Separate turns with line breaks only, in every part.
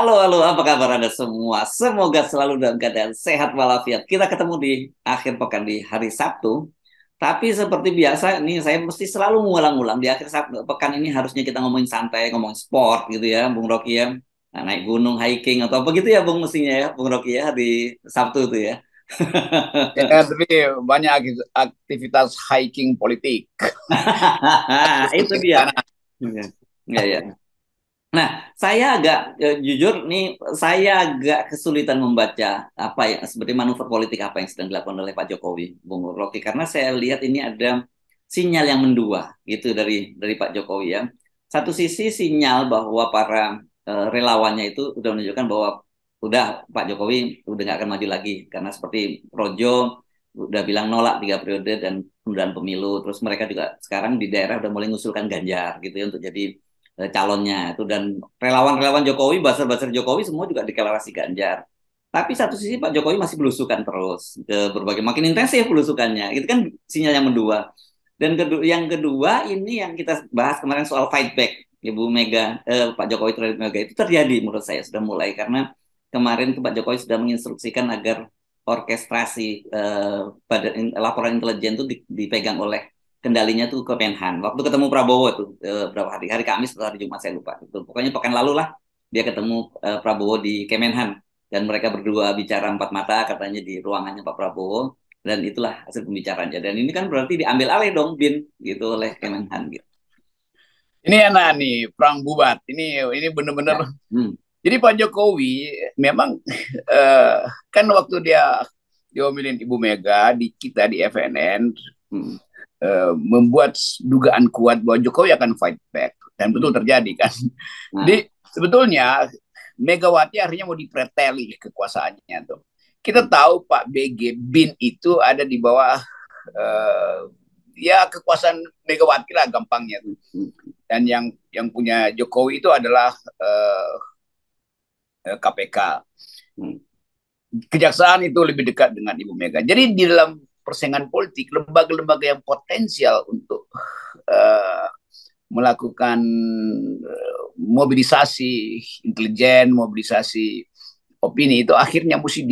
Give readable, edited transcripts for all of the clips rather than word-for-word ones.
Halo, halo, apa kabar Anda semua? Semoga selalu dalam keadaan sehat walafiat. Kita ketemu di akhir pekan di hari Sabtu. Tapi seperti biasa, ini saya mesti selalu mengulang-ulang. Di akhir Sabtu, pekan ini harusnya kita ngomongin santai, ngomong sport gitu ya, Bung Rocky ya. Nah, naik gunung, hiking, atau apa gitu ya, Bung, mestinya ya, Bung Rocky ya, di Sabtu itu ya.
Ya, tapi banyak aktivitas hiking politik.
Itu
Ke
dia.
sana.
Ya, ya, ya. Nah, saya agak jujur nih, saya agak kesulitan membaca apa ya seperti manuver politik apa yang sedang dilakukan oleh Pak Jokowi, Bung Rocky, karena saya lihat ini ada sinyal yang mendua gitu dari Pak Jokowi ya. Satu sisi sinyal bahwa para relawannya itu udah menunjukkan bahwa udah Pak Jokowi udah nggak akan maju lagi karena seperti Projo udah bilang nolak 3 periode dan penundaan pemilu, terus mereka juga sekarang di daerah udah mulai ngusulkan Ganjar gitu ya untuk jadi calonnya itu, dan relawan-relawan Jokowi, buzzer-buzzer Jokowi semua juga deklarasi Ganjar. Tapi satu sisi Pak Jokowi masih belusukan terus ke berbagai, makin intensif belusukannya. Itu kan sinyal yang mendua. Dan yang kedua ini yang kita bahas kemarin soal fight back Ibu Mega, Pak Jokowi terhadap Mega itu terjadi menurut saya sudah mulai, karena kemarin tuh Pak Jokowi sudah menginstruksikan agar orkestrasi laporan intelijen itu dipegang oleh kendalinya tuh ke Menhan. Waktu ketemu Prabowo tuh berapa hari Kamis atau hari Jumat saya lupa. Itu pokoknya pekan lalu lah dia ketemu Prabowo di Kemenhan, dan mereka berdua bicara empat mata katanya di ruangannya Pak Prabowo, dan itulah hasil pembicaraannya. Dan ini kan berarti diambil alih dong BIN gitu oleh Kemenhan gitu.
Ini enak nih, perang bubat. Ini benar-benar.
Ya. Hmm.
Jadi Pak Jokowi memang eh, kan waktu dia diomelin Ibu Mega di kita di FNN,
Hmm.
membuat dugaan kuat bahwa Jokowi akan fight back, dan betul terjadi kan.
Nah.
Jadi sebetulnya Megawati akhirnya mau dipreteli kekuasaannya tuh. Kita tahu Pak BG BIN itu ada di bawah eh, ya kekuasaan Megawati lah gampangnya.
Hmm.
Dan yang punya Jokowi itu adalah KPK.
Hmm.
Kejaksaan itu lebih dekat dengan Ibu Mega. Jadi di dalam persaingan politik, lembaga-lembaga yang potensial untuk uh, melakukan mobilisasi intelijen, mobilisasi opini itu akhirnya mesti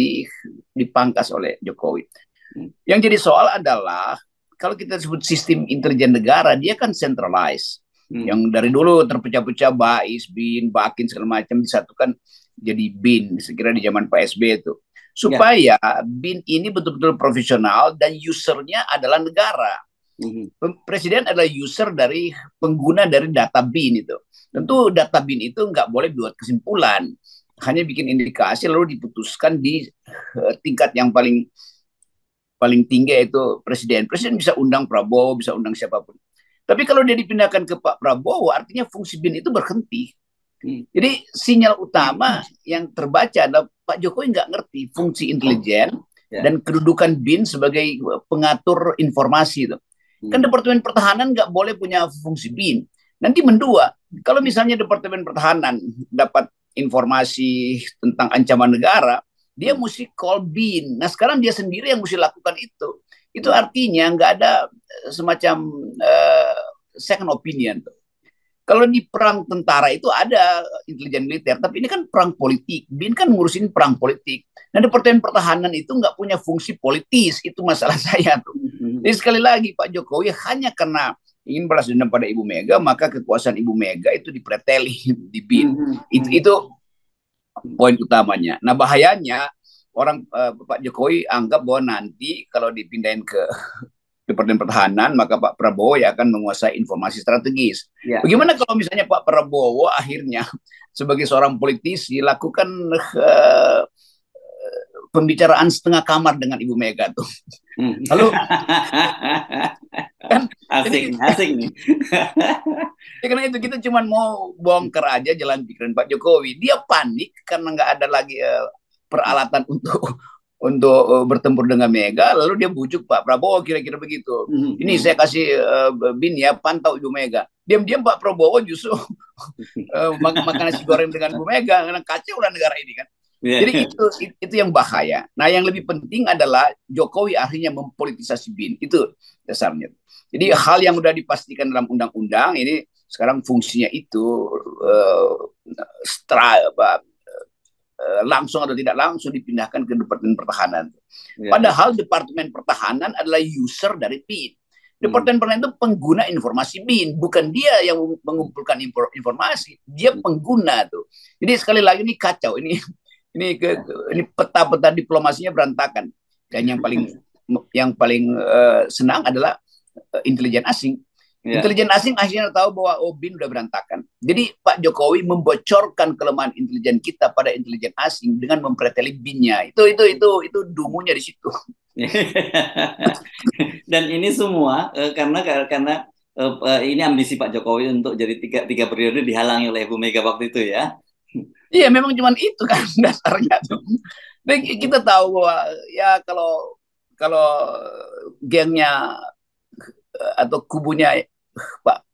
dipangkas oleh Jokowi.
Hmm.
Yang jadi soal adalah kalau kita sebut sistem intelijen negara, dia kan centralized.
Hmm.
Yang dari dulu terpecah-pecah BAIS, BIN, BAKIN segala macam disatukan jadi BIN. Sekira di zaman Pak SB itu.
Ya.
Supaya BIN ini betul-betul profesional dan usernya adalah negara.
Hmm.
Presiden adalah user dari pengguna dari data BIN itu. Tentu data BIN itu nggak boleh buat kesimpulan, hanya bikin indikasi lalu diputuskan di tingkat yang paling paling tinggi yaitu presiden. Presiden bisa undang Prabowo, bisa undang siapapun. Tapi kalau dia dipindahkan ke Pak Prabowo, artinya fungsi BIN itu berhenti.
Hmm.
Jadi sinyal utama yang terbaca adalah Pak Jokowi nggak ngerti fungsi intelijen
Ya.
dan kedudukan BIN sebagai pengatur informasi itu. Kan
Hmm.
Departemen Pertahanan nggak boleh punya fungsi BIN. Nanti mendua. Kalau misalnya Departemen Pertahanan dapat informasi tentang ancaman negara, dia
Hmm.
mesti call BIN. Nah sekarang dia sendiri yang mesti lakukan itu. Itu
Hmm.
artinya nggak ada semacam second opinion. Kalau di perang tentara itu ada intelijen militer, tapi ini kan perang politik. BIN kan ngurusin perang politik. Nah, Departemen Pertahanan itu nggak punya fungsi politis, itu masalah saya tuh.
Hmm.
Jadi sekali lagi Pak Jokowi hanya karena ingin balas dendam pada Ibu Mega, maka kekuasaan Ibu Mega itu dipreteli di BIN.
Hmm.
Itu poin utamanya. Nah bahayanya orang Pak Jokowi anggap bahwa nanti kalau dipindahin ke Departemen Pertahanan, maka Pak Prabowo ya akan menguasai informasi strategis.
Ya, ya.
Bagaimana kalau misalnya Pak Prabowo akhirnya sebagai seorang politisi lakukan pembicaraan setengah kamar dengan Ibu Mega tuh.
Hmm.
Lalu kan jadi
Asik, asik nih.
ya karena itu kita cuma mau bongkar aja jalan pikiran Pak Jokowi. Dia panik karena nggak ada lagi peralatan untuk bertempur dengan Mega. Lalu dia bujuk Pak Prabowo kira-kira begitu. Ini
Hmm.
saya kasih bin ya pantau Ibu Mega. Diam-diam Pak Prabowo justru makan nasi goreng dengan Bu Mega karena kacau lah negara ini kan. Jadi
Ya.
itu yang bahaya. Nah, yang lebih penting adalah Jokowi akhirnya mempolitisasi BIN. Itu dasarnya. Jadi hal yang sudah dipastikan dalam undang-undang ini sekarang fungsinya itu uh, langsung atau tidak langsung dipindahkan ke Departemen Pertahanan.
Ya,
Padahal Departemen Pertahanan adalah user dari BIN. Departemen Pertahanan itu pengguna informasi BIN, bukan dia yang mengumpulkan informasi, dia pengguna tuh. Jadi sekali lagi ini kacau, ini peta-peta diplomasinya berantakan. Dan yang paling senang adalah intelijen asing.
ya.
Intelijen asing akhirnya tahu bahwa BIN udah berantakan. Jadi Pak Jokowi membocorkan kelemahan intelijen kita pada intelijen asing dengan mempreteli BIN-nya. Itu dungunya di situ.
Dan ini semua karena ini ambisi Pak Jokowi untuk jadi tiga periode dihalangi oleh Bu Mega waktu itu ya.
Iya, memang cuma itu kan dasarnya tuh. Dan kita tahu bahwa ya kalau gengnya atau kubunya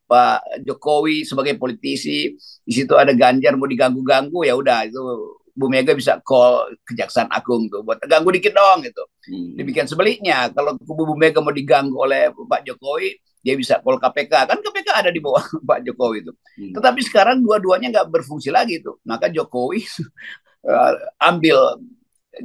Pak Jokowi sebagai politisi, di situ ada Ganjar mau diganggu-ganggu, ya udah itu Bu Mega bisa call Kejaksaan Agung tuh buat ganggu dikit dong gitu. Demikian sebaliknya, kalau kubu Bu Mega mau diganggu oleh Pak Jokowi, dia bisa call KPK. Kan KPK ada di bawah Pak Jokowi itu. Tetapi sekarang dua-duanya nggak berfungsi lagi tuh. Maka Jokowi ambil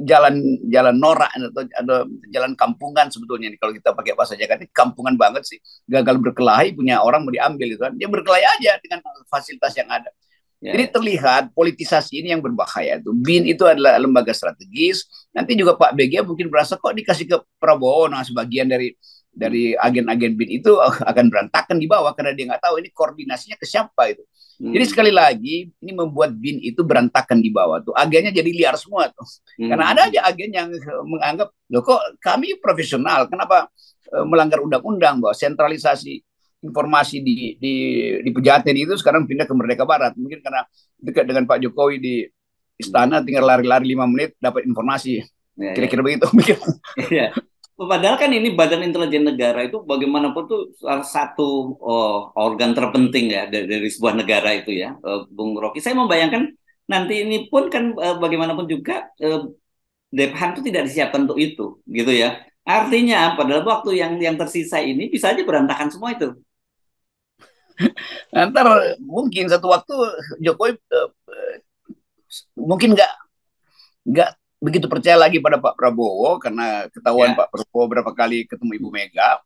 jalan norak atau jalan kampungan sebetulnya nih, kalau kita pakai bahasa Jakarta, kampungan banget sih. Gagal berkelahi punya orang mau diambil itu kan. Dia berkelahi aja dengan fasilitas yang ada. Jadi terlihat politisasi ini yang berbahaya tuh. BIN itu adalah lembaga strategis. Nanti juga Pak BG mungkin berasa kok dikasih ke Prabowo, nah sebagian dari agen-agen BIN itu akan berantakan di bawah karena dia nggak tahu ini koordinasinya ke siapa itu. Jadi sekali lagi ini membuat BIN itu berantakan di bawah tuh. Agennya jadi liar semua tuh. Karena ada aja agen yang menganggap, loh kok kami profesional, kenapa melanggar undang-undang bahwa sentralisasi informasi di Pejaten itu sekarang pindah ke Merdeka Barat. Mungkin karena dekat dengan Pak Jokowi di istana, tinggal lari-lari 5 menit dapat informasi. Kira-kira begitu.
Ya. Padahal kan ini Badan Intelijen Negara itu bagaimanapun tuh salah satu organ terpenting ya dari sebuah negara itu ya, Bung Rocky. Saya membayangkan nanti ini pun kan bagaimanapun juga Dephan itu tidak disiapkan untuk itu, gitu ya. Artinya pada waktu yang tersisa ini bisa aja berantakan semua itu.
Ntar mungkin satu waktu Jokowi mungkin nggak begitu percaya lagi pada Pak Prabowo karena ketahuan Pak Prabowo berapa kali ketemu Ibu Mega,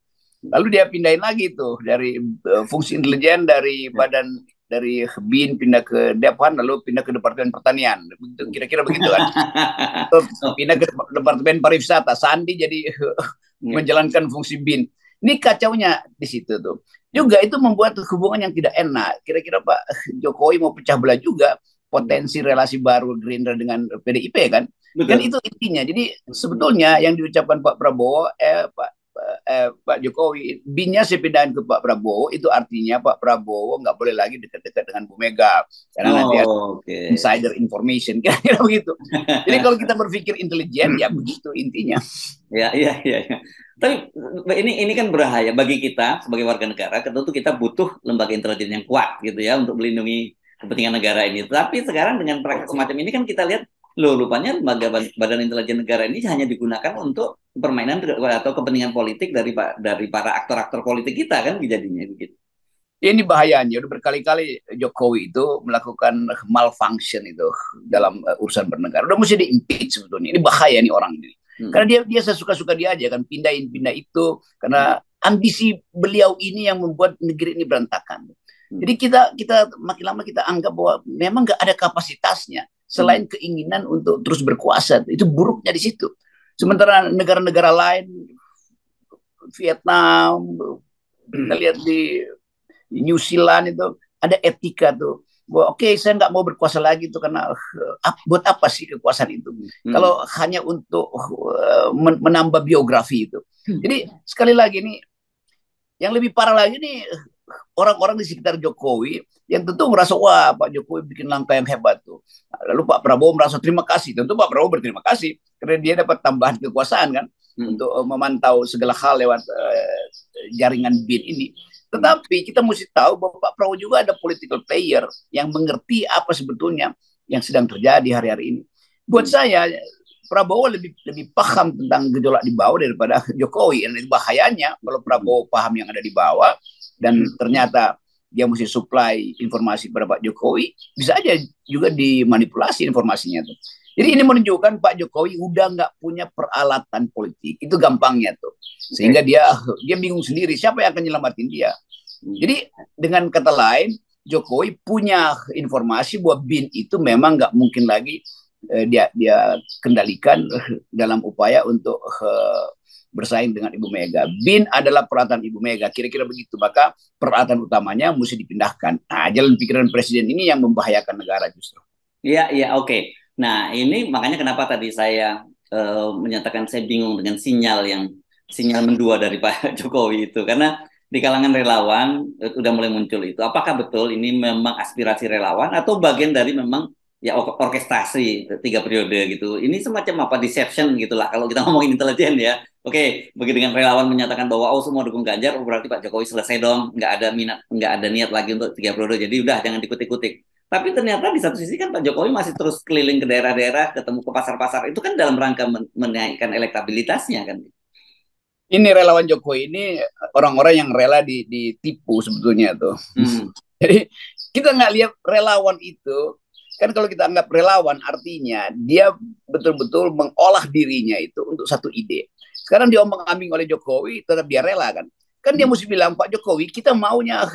lalu dia pindahin lagi tuh dari fungsi intelijen dari badan dari BIN pindah ke Depan, lalu pindah ke Departemen Pertanian, kira-kira begitu kan. Pindah ke Departemen Pariwisata, Sandi jadi menjalankan fungsi BIN. Ini kacaunya di situ tuh. Juga itu membuat hubungan yang tidak enak. Kira-kira Pak Jokowi mau pecah belah juga potensi relasi baru Gerindra dengan PDIP kan. Betul. Kan itu intinya. Jadi sebetulnya yang diucapkan Pak Prabowo, Pak Jokowi, BIN-nya saya pindahin ke Pak Prabowo, itu artinya Pak Prabowo nggak boleh lagi dekat-dekat dengan Bu Mega. Karena nanti ada insider information, kira-kira begitu. Jadi kalau kita berpikir intelijen, ya begitu intinya.
Ya. Tapi ini kan berbahaya bagi kita sebagai warga negara. Tentu kita butuh lembaga intelijen yang kuat gitu ya untuk melindungi kepentingan negara ini. Tapi sekarang dengan praktek semacam ini kan kita lihat, lupanya lembaga Badan Intelijen Negara ini hanya digunakan untuk permainan atau kepentingan politik dari para aktor-aktor politik kita kan jadinya begitu.
Ini bahayanya, udah berkali-kali Jokowi itu melakukan malfunction itu dalam urusan bernegara. Udah mesti di-impeach sebetulnya. Ini bahaya nih orang ini. Karena dia sesuka-suka dia aja kan pindah itu karena ambisi beliau ini yang membuat negeri ini berantakan. Jadi kita makin lama kita anggap bahwa memang nggak ada kapasitasnya selain keinginan untuk terus berkuasa. Itu buruknya di situ. Sementara negara-negara lain, Vietnam, kita lihat di New Zealand itu ada etika tuh. Oke, saya nggak mau berkuasa lagi tuh karena buat apa sih kekuasaan itu? Kalau hanya untuk menambah biografi itu. Jadi sekali lagi nih, yang lebih parah lagi nih orang-orang di sekitar Jokowi yang tentu merasa wah Pak Jokowi bikin langkah yang hebat tuh. Lalu Pak Prabowo merasa terima kasih. Tentu Pak Prabowo berterima kasih karena dia dapat tambahan kekuasaan kan untuk memantau segala hal lewat jaringan BIN ini. Tetapi kita mesti tahu bahwa Pak Prabowo juga ada political player yang mengerti apa sebetulnya yang sedang terjadi hari-hari ini. Buat saya, Prabowo lebih paham tentang gejolak di bawah daripada Jokowi. Dan bahayanya kalau Prabowo paham yang ada di bawah dan ternyata dia mesti supply informasi kepada Pak Jokowi, bisa aja juga dimanipulasi informasinya tuh. Jadi ini menunjukkan Pak Jokowi udah nggak punya peralatan politik. Itu gampangnya tuh. Sehingga
Oke.
dia bingung sendiri siapa yang akan nyelamatin dia. Jadi dengan kata lain, Jokowi punya informasi bahwa BIN itu memang nggak mungkin lagi dia kendalikan dalam upaya untuk bersaing dengan Ibu Mega. BIN adalah peralatan Ibu Mega, kira-kira begitu. Maka peralatan utamanya mesti dipindahkan. Nah, jalan pikiran presiden ini yang membahayakan negara justru.
Iya, iya, oke. Nah, ini makanya kenapa tadi saya menyatakan saya bingung dengan sinyal mendua dari Pak Jokowi itu, karena di kalangan relawan udah mulai muncul itu. Apakah betul ini memang aspirasi relawan atau bagian dari memang ya orkestrasi 3 periode gitu? Ini semacam apa deception gitulah kalau kita ngomongin intelijen ya. Oke, begitu dengan relawan menyatakan bahwa oh semua dukung Ganjar, oh berarti Pak Jokowi selesai dong, nggak ada minat, nggak ada niat lagi untuk 3 periode. Jadi udah jangan dikutik-kutik. Tapi ternyata di satu sisi kan Pak Jokowi masih terus keliling ke daerah-daerah, ketemu ke pasar-pasar. Itu kan dalam rangka menaikkan elektabilitasnya kan.
Ini relawan Jokowi ini orang-orang yang rela ditipu sebetulnya tuh.
Hmm.
Jadi kita nggak lihat relawan itu, kan kalau kita anggap relawan artinya dia betul-betul mengolah dirinya itu untuk satu ide. Sekarang diombang-ambing oleh Jokowi, tetap dia rela kan. Kan dia mesti bilang, Pak Jokowi kita maunya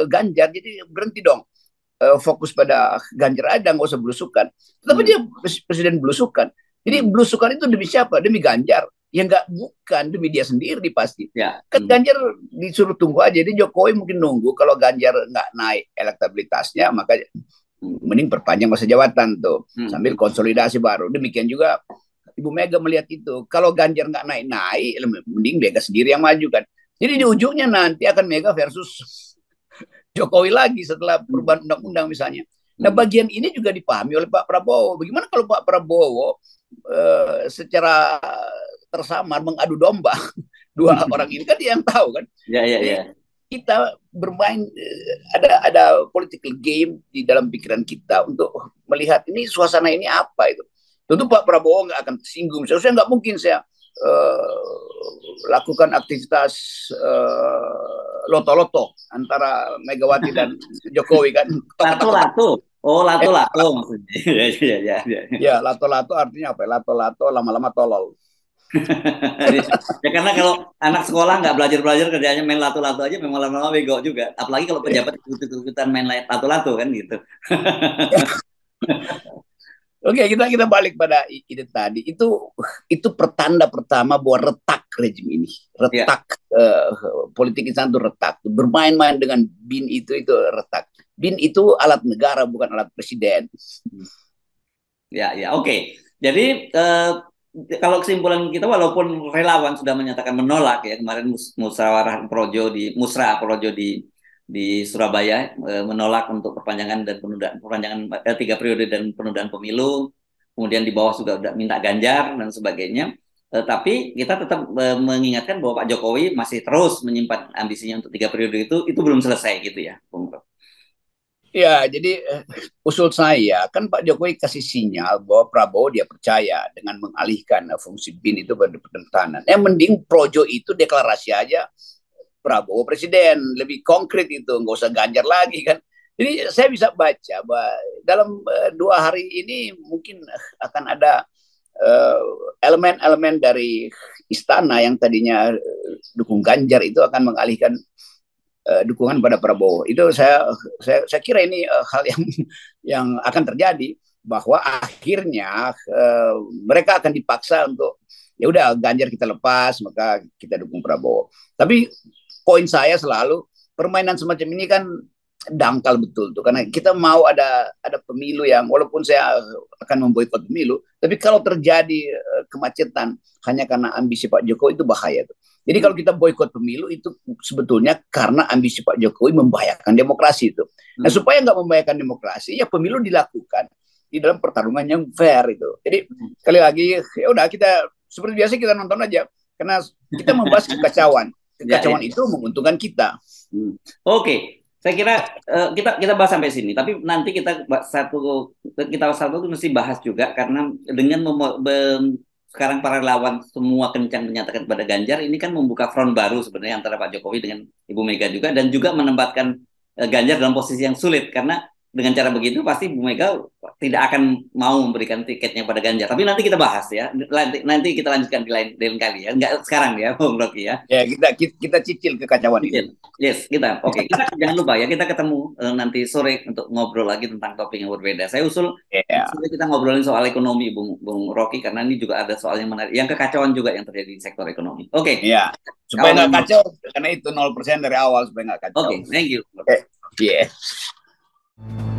Ganjar, jadi berhenti dong. Fokus pada Ganjar aja, nggak usah belusukan. Tapi
Hmm.
dia presiden belusukan. Jadi belusukan itu demi siapa? Demi Ganjar. Ya nggak, bukan demi dia sendiri pasti.
Ya.
Kan Ganjar disuruh tunggu aja. Jadi Jokowi mungkin nunggu kalau Ganjar nggak naik elektabilitasnya, maka mending perpanjang masa jabatan tuh sambil konsolidasi baru. Demikian juga Ibu Mega melihat itu. Kalau Ganjar nggak naik-naik, mending Mega sendiri yang maju kan. Jadi di ujungnya nanti akan Mega versus Jokowi lagi setelah perubahan undang-undang misalnya. Nah, bagian ini juga dipahami oleh Pak Prabowo. Bagaimana kalau Pak Prabowo secara tersamar mengadu domba dua orang ini, kan dia yang tahu kan.
Ya, ya,
Jadi
ya.
kita bermain, ada political game di dalam pikiran kita untuk melihat ini suasana ini apa itu. Tentu Pak Prabowo nggak akan tersinggung. Saya nggak mungkin saya lakukan aktivitas loto-loto antara Megawati dan Jokowi kan.
Lato-lato. Oh, lato-lato maksudnya. Ya, ya, ya, ya.
Ya, lato-lato artinya apa? Lato-lato lama-lama tolol.
Ya karena kalau anak sekolah nggak belajar-belajar kerjanya main lato-lato aja memang lama-lama bego juga. Apalagi kalau pejabat ikut-ikutan main lato-lato kan gitu.
Oke, kita balik pada ide tadi. Itu pertanda pertama bahwa retak rejim ini,
Ya.
retak politik Islam itu retak. Bermain-main dengan BIN itu retak. BIN itu alat negara, bukan alat presiden.
Ya, ya, oke. Jadi kalau kesimpulan kita, walaupun relawan sudah menyatakan menolak ya kemarin musyawarah projo di musra projo di Surabaya menolak untuk perpanjangan dan penundaan perpanjangan 3 periode dan penundaan pemilu, kemudian di bawah juga udah minta Ganjar dan sebagainya. Tapi kita tetap mengingatkan bahwa Pak Jokowi masih terus menyimpan ambisinya untuk 3 periode itu belum selesai gitu ya, Bung Rob.
Ya, jadi usul saya kan Pak Jokowi kasih sinyal bahwa Prabowo dia percaya dengan mengalihkan fungsi BIN itu pada pertahanan. Mending projo itu deklarasi aja Prabowo presiden, lebih konkret itu, nggak usah Ganjar lagi kan. Jadi saya bisa baca bahwa dalam 2 hari ini mungkin akan ada elemen-elemen dari istana yang tadinya dukung Ganjar itu akan mengalihkan dukungan pada Prabowo. Itu saya kira ini hal yang akan terjadi, bahwa akhirnya mereka akan dipaksa untuk ya udah Ganjar kita lepas, maka kita dukung Prabowo. Tapi poin saya selalu permainan semacam ini kan dangkal betul tuh, karena kita mau ada pemilu yang walaupun saya akan memboikot pemilu, tapi kalau terjadi kemacetan hanya karena ambisi Pak Jokowi itu bahaya tuh. Jadi kalau kita boikot pemilu itu sebetulnya karena ambisi Pak Jokowi membahayakan demokrasi itu. Nah, supaya nggak membahayakan demokrasi, ya pemilu dilakukan di dalam pertarungan yang fair itu. Jadi sekali lagi ya udah, kita seperti biasa kita nonton aja, karena kita membahas kekacauan. Kekacauan itu menguntungkan kita.
Oke, saya kira kita bahas sampai sini. Tapi nanti kita satu mesti bahas juga, karena dengan sekarang para relawan semua kencang menyatakan pada Ganjar, ini kan membuka front baru sebenarnya antara Pak Jokowi dengan Ibu Mega juga, dan juga menempatkan Ganjar dalam posisi yang sulit karena dengan cara begitu pasti Bu Mega tidak akan mau memberikan tiketnya pada Ganjar. Tapi nanti kita bahas ya. Nanti kita lanjutkan di lain kali ya. Enggak sekarang ya, Bung Rocky ya.
Ya, kita cicil kekacauan ini.
Yes, kita. Oke, kita jangan lupa ya, kita ketemu nanti sore untuk ngobrol lagi tentang topik yang berbeda. Saya usul
Ya,
sore kita ngobrolin soal ekonomi, Bung Rocky, karena ini juga ada soal yang menarik, yang kekacauan juga yang terjadi di sektor ekonomi. Oke,
ya. Supaya
kalau
nggak
memang,
kacau, karena itu 0% dari awal supaya nggak kacau.
oke, thank you.
Iya. Yeah.